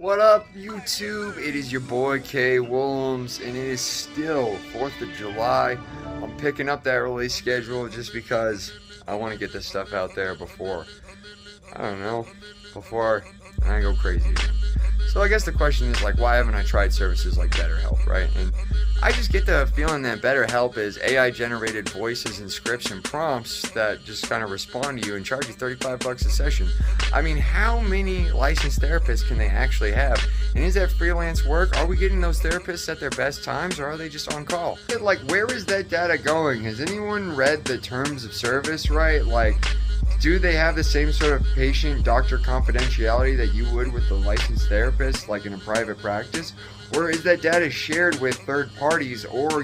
What up, YouTube? It is your boy K Willems, and it is still 4th of July. I'm picking up that release schedule just because I want to get this stuff out there before I go crazy. So I guess the question is, like, why haven't I tried services like BetterHelp, right? And I just get the feeling that BetterHelp is AI-generated voices and scripts and prompts that just kind of respond to you and charge you $35 a session. I mean, how many licensed therapists can they actually have? And is that freelance work? Are we getting those therapists at their best times, or are they just on call? Like, where is that data going? Has anyone read the terms of service, right? Like, do they have the same sort of patient-doctor confidentiality that you would with the licensed therapist, like in a private practice? Or is that data shared with third parties, or,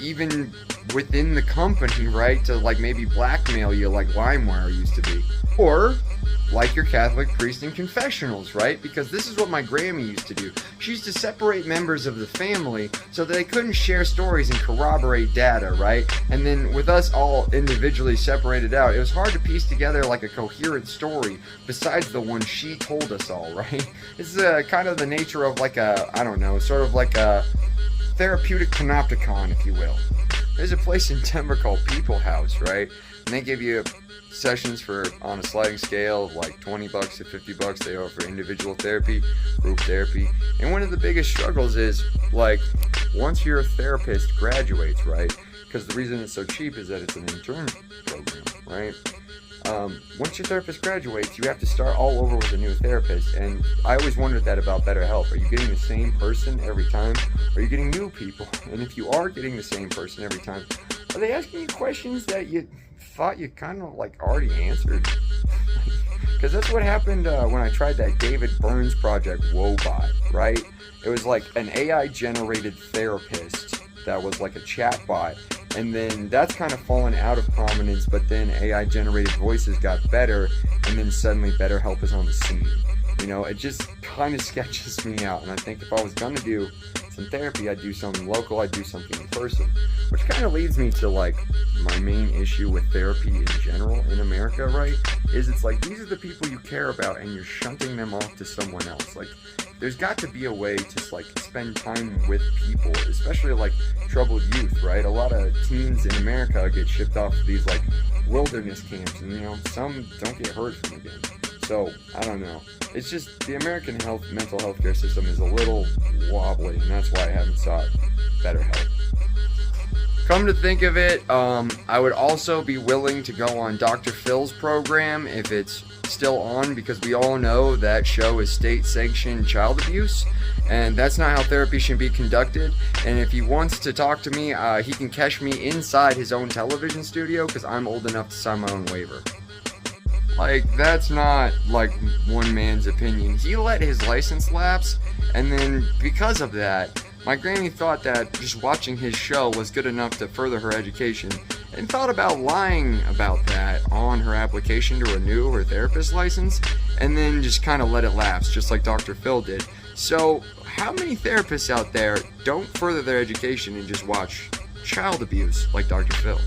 even within the company, right, to, like, maybe blackmail you like LimeWire used to be? Or like your Catholic priest in confessionals, right? Because this is what my Grammy used to do. She used to separate members of the family so that they couldn't share stories and corroborate data, right? And then with us all individually separated out, it was hard to piece together like a coherent story besides the one she told us all, right? This is kind of the nature of like sort of like a therapeutic panopticon, if you will. There's a place in Denver called People House, right? And they give you sessions for on a sliding scale of like $20 to $50. They offer individual therapy, group therapy, and one of the biggest struggles is, like, once your therapist graduates, right? Because the reason it's so cheap is that it's an intern program, right? Once your therapist graduates, you have to start all over with a new therapist. And I always wondered that about BetterHelp. Are you getting the same person every time? Or are you getting new people? And if you are getting the same person every time, are they asking you questions that you thought you kind of like already answered? Because that's what happened when I tried that David Burns project, Wobot, right? It was like an AI generated therapist that was like a chatbot, and then that's kind of fallen out of prominence, but then AI generated voices got better, and then suddenly BetterHelp is on the scene. It just kind of sketches me out, and I think if I was gonna do some therapy, I'd do something local, I'd do something in person. Which kind of leads me to, like, my main issue with therapy in general in America, right? Is it's like, these are the people you care about and you're shunting them off to someone else. Like, there's got to be a way to, like, spend time with people, especially, like, troubled youth, right? A lot of teens in America get shipped off to these, like, wilderness camps, and, some don't get heard from again. So, I don't know. It's just the American mental health care system is a little wobbly, and that's why I haven't sought BetterHelp. Come to think of it, I would also be willing to go on Dr. Phil's program if it's still on, because we all know that show is state-sanctioned child abuse, and that's not how therapy should be conducted. And if he wants to talk to me, he can catch me inside his own television studio, because I'm old enough to sign my own waiver. Like, that's not, like, one man's opinion. He let his license lapse, and then because of that, my granny thought that just watching his show was good enough to further her education, and thought about lying about that on her application to renew her therapist license, and then just kind of let it lapse, just like Dr. Phil did. So, how many therapists out there don't further their education and just watch child abuse like Dr. Phil?